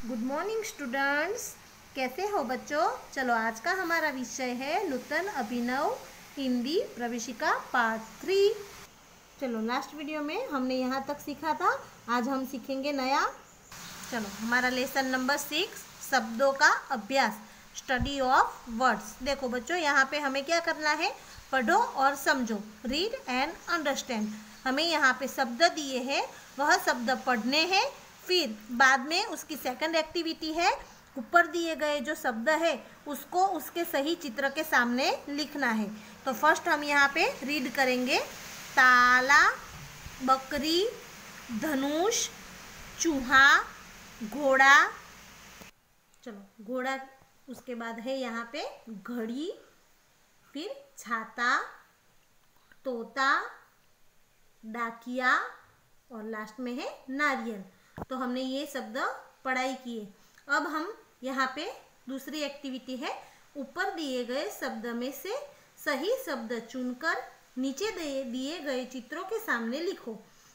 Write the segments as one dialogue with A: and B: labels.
A: Good morning students, कैसे हो बच्चों। चलो आज का हमारा विषय है नूतन अभिनव हिंदी प्रवेशिका पार्ट 3। चलो लास्ट वीडियो में हमने यहाँ तक सीखा था, आज हम सीखेंगे नया। चलो हमारा लेसन नंबर 6 शब्दों का अभ्यास, स्टडी ऑफ वर्ड्स। देखो बच्चों, यहाँ पे हमें क्या करना है, पढ़ो और समझो, रीड एंड अंडरस्टैंड। हमें यहाँ पे शब्द दिए हैं, वह शब्द पढ़ने हैं, फिर बाद में उसकी सेकंड एक्टिविटी है ऊपर दिए गए जो शब्द है उसको उसके सही चित्र के सामने लिखना है। तो फर्स्ट हम यहाँ पे रीड करेंगे, ताला, बकरी, धनुष, चूहा, घोड़ा। चलो घोड़ा, उसके बाद है यहाँ पे घड़ी, फिर छाता, तोता, डाकिया और लास्ट में है नारियल। तो हमने ये शब्द पढ़ाई किए। अब हम यहाँ पे दूसरी एक्टिविटी है, ऊपर दिए गए शब्द में से सही शब्द चुनकर नीचे दिए गए चित्रों के सामने लिखो।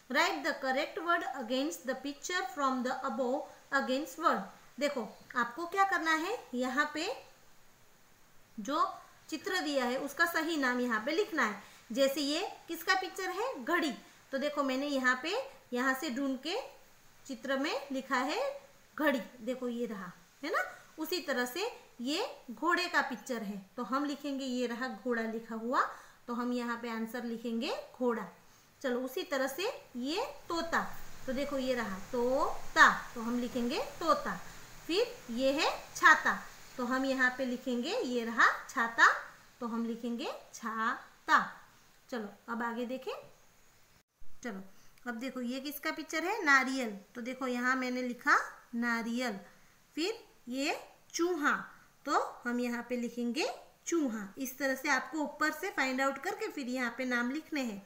A: Right the correct word against the picture from the above against word. देखो आपको क्या करना है, यहाँ पे जो चित्र दिया है उसका सही नाम यहाँ पे लिखना है। जैसे ये किसका पिक्चर है, घड़ी। तो देखो मैंने यहाँ पे यहाँ से ढूंढ के चित्र में लिखा है घड़ी, देखो ये रहा, है ना। उसी तरह से ये घोड़े का पिक्चर है, तो हम लिखेंगे ये रहा घोड़ा लिखा हुआ, तो हम यहाँ पे आंसर लिखेंगे घोड़ा। चलो उसी तरह से ये तोता, तो देखो ये रहा तोता, तो हम लिखेंगे तोता। फिर ये है छाता, तो हम यहाँ पे लिखेंगे ये रहा छाता, तो हम लिखेंगे छाता। चलो अब आगे देखें। चलो अब देखो ये किसका पिक्चर है, नारियल, तो देखो यहाँ मैंने लिखा नारियल। फिर ये चूहा, तो हम यहाँ पे लिखेंगे चूहा। इस तरह से आपको ऊपर से फाइंड आउट करके फिर यहाँ पे नाम लिखने हैं।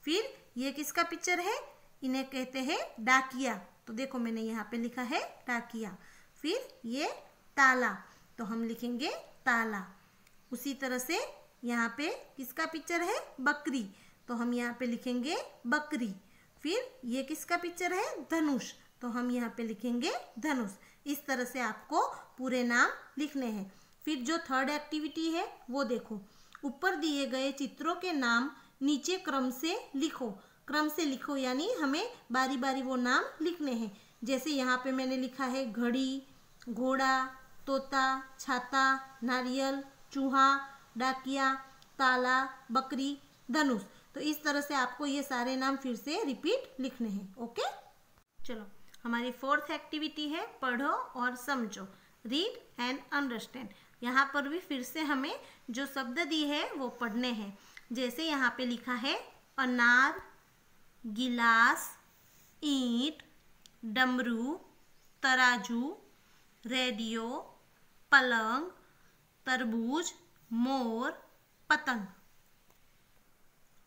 A: फिर ये किसका पिक्चर है, इन्हें कहते हैं डाकिया, तो देखो मैंने यहाँ पे लिखा है डाकिया। फिर ये ताला, तो हम लिखेंगे ताला। उसी तरह से यहाँ पे किसका पिक्चर है, बकरी, तो हम यहाँ पे लिखेंगे बकरी। फिर ये किसका पिक्चर है, धनुष, तो हम यहाँ पे लिखेंगे धनुष। इस तरह से आपको पूरे नाम लिखने हैं। फिर जो थर्ड एक्टिविटी है वो देखो, ऊपर दिए गए चित्रों के नाम नीचे क्रम से लिखो। क्रम से लिखो यानी हमें बारी बारी वो नाम लिखने हैं। जैसे यहाँ पे मैंने लिखा है घड़ी, घोड़ा, तोता, छाता, नारियल, चूहा, डाकिया, ताला, बकरी, धनुष। तो इस तरह से आपको ये सारे नाम फिर से रिपीट लिखने हैं। ओके, चलो हमारी फोर्थ एक्टिविटी है पढ़ो और समझो, रीड एंड अंडरस्टैंड। यहाँ पर भी फिर से हमें जो शब्द दिए हैं वो पढ़ने हैं। जैसे यहाँ पे लिखा है अनार, गिलास, ईंट, डमरू, तराजू, रेडियो, पलंग, तरबूज, मोर, पतंग।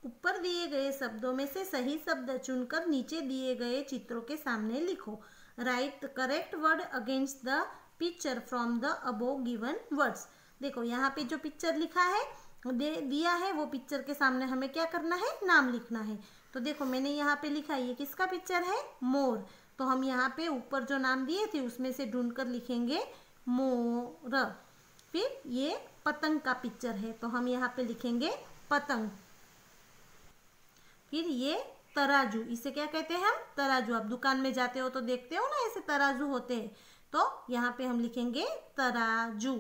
A: ऊपर दिए गए शब्दों में से सही शब्द चुनकर नीचे दिए गए चित्रों के सामने लिखो। Right the correct word against the picture from the above given words. देखो यहाँ पे जो पिक्चर लिखा है दिया है वो पिक्चर के सामने हमें क्या करना है, नाम लिखना है। तो देखो मैंने यहाँ पे लिखा है, ये किसका पिक्चर है, मोर, तो हम यहाँ पे ऊपर जो नाम दिए थे उसमें से ढूंढ कर लिखेंगे मोर। फिर ये पतंग का पिक्चर है, तो हम यहाँ पे लिखेंगे पतंग। फिर ये तराजू, इसे क्या कहते हैं हम, तराजू। आप दुकान में जाते हो तो देखते हो ना, ऐसे तराजू होते हैं, तो यहाँ पे हम लिखेंगे तराजू।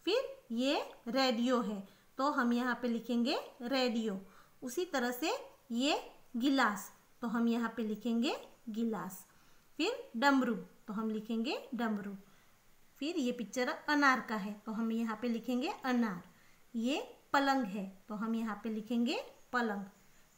A: फिर ये रेडियो है, तो हम यहाँ पे लिखेंगे रेडियो। उसी तरह से ये गिलास, तो हम यहाँ पे लिखेंगे गिलास। फिर डमरू, तो हम लिखेंगे डमरू। फिर ये पिक्चर अनार का है, तो हम यहाँ पे लिखेंगे अनार। ये पलंग है, तो हम यहाँ पे लिखेंगे पलंग।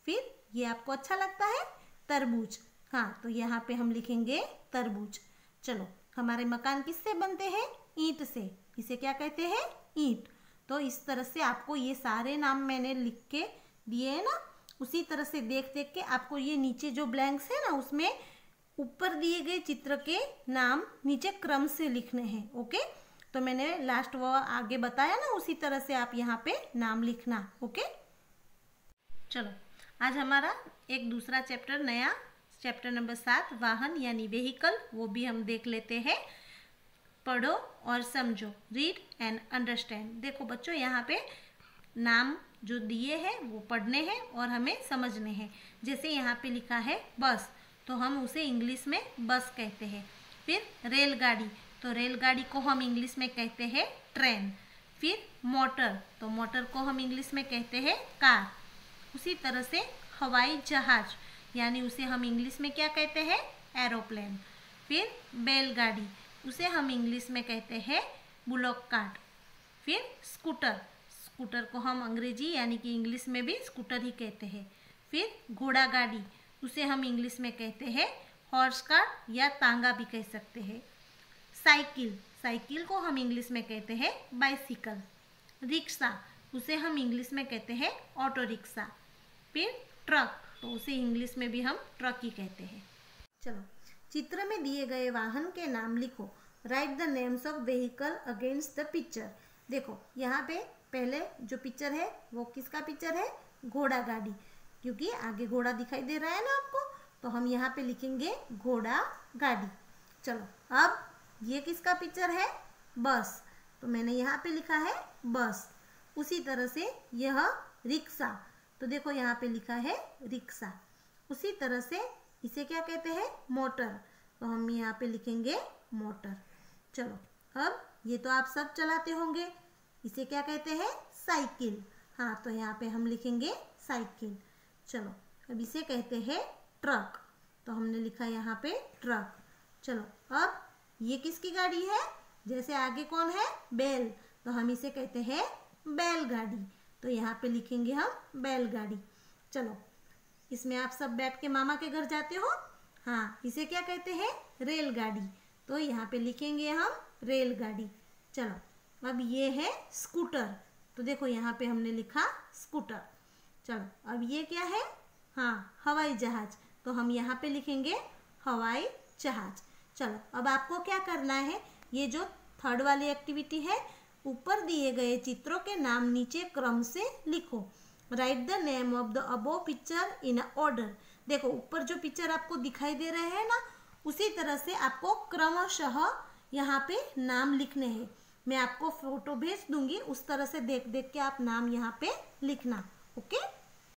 A: फिर ये आपको अच्छा लगता है तरबूज, हाँ, तो यहाँ पे हम लिखेंगे तरबूज। चलो हमारे मकान किससे बनते हैं, ईंट से, इसे क्या कहते हैं, ईंट। तो इस तरह से आपको ये सारे नाम मैंने लिख के दिए हैं ना, उसी तरह से देख देख के आपको ये नीचे जो ब्लैंक्स है ना उसमें ऊपर दिए गए चित्र के नाम नीचे क्रम से लिखने हैं। ओके, तो मैंने लास्ट वो आगे बताया ना, उसी तरह से आप यहाँ पे नाम लिखना। ओके, चलो आज हमारा एक दूसरा चैप्टर, नया चैप्टर नंबर 7 वाहन यानी व्हीकल, वो भी हम देख लेते हैं। पढ़ो और समझो, रीड एंड अंडरस्टैंड। देखो बच्चों, यहाँ पे नाम जो दिए हैं वो पढ़ने हैं और हमें समझने हैं। जैसे यहाँ पे लिखा है बस, तो हम उसे इंग्लिश में बस कहते हैं। फिर रेलगाड़ी, तो रेलगाड़ी को हम इंग्लिश में कहते हैं ट्रेन। फिर मोटर, तो मोटर को हम इंग्लिश में कहते हैं कार। उसी तरह से हवाई जहाज, यानी उसे हम इंग्लिश में क्या कहते हैं, एरोप्लेन। फिर बैलगाड़ी, उसे हम इंग्लिश में कहते हैं बुलॉक कार्ट। फिर स्कूटर, स्कूटर को हम अंग्रेजी यानी कि इंग्लिश में भी स्कूटर ही कहते हैं। फिर घोड़ा गाड़ी, उसे हम इंग्लिश में कहते हैं हॉर्स कार्ट या तांगा भी कह सकते हैं। साइकिल, साइकिल को हम इंग्लिश में कहते हैं बाइसिकल। रिक्शा, उसे हम इंग्लिश में कहते हैं ऑटो रिक्शा। फिर ट्रक, तो उसे इंग्लिश में भी हम ट्रक ही कहते हैं। चलो, चित्र में दिए गए वाहन के नाम लिखो। Right the names of vehicle against the picture. देखो यहाँ पे पहले जो पिक्चर है वो किसका पिक्चर है, घोड़ा गाड़ी, क्योंकि आगे घोड़ा दिखाई दे रहा है ना आपको, तो हम यहाँ पे लिखेंगे घोड़ा गाड़ी। चलो, अब ये किसका पिक्चर है, बस, तो मैंने यहाँ पे लिखा है बस। उसी तरह से यह रिक्शा, तो देखो यहाँ पे लिखा है रिक्शा। उसी तरह से इसे क्या कहते हैं, मोटर, तो हम यहाँ पे लिखेंगे मोटर। चलो, अब ये तो आप सब चलाते होंगे, इसे क्या कहते हैं, साइकिल। हाँ, तो यहाँ पे हम लिखेंगे साइकिल। चलो, अब इसे कहते हैं ट्रक, तो हमने लिखा यहाँ पे ट्रक। चलो, अब ये किसकी गाड़ी है, जैसे आगे कौन है, बैल, तो हम इसे कहते हैं बैलगाड़ी, तो यहाँ पे लिखेंगे हम बैलगाड़ी। चलो, इसमें आप सब बैठ के मामा के घर जाते हो, हाँ, इसे क्या कहते हैं, रेलगाड़ी, तो यहाँ पे लिखेंगे हम रेलगाड़ी। चलो, अब ये है स्कूटर, तो देखो यहाँ पे हमने लिखा स्कूटर। चलो, अब ये क्या है, हाँ, हवाई जहाज, तो हम यहाँ पे लिखेंगे हवाई जहाज। चलो, अब आपको क्या करना है, ये जो थर्ड वाली एक्टिविटी है, ऊपर दिए गए चित्रों के नाम नीचे क्रम से लिखो। Right the name of the above picture in order. देखो, ऊपर जो पिक्चर आपको दिखाई दे रहे हैं ना, उसी तरह से आपको क्रमशः यहाँ पे नाम लिखने हैं। मैं आपको फोटो भेज दूंगी, उस तरह से देख देख के आप नाम यहाँ पे लिखना। ओके।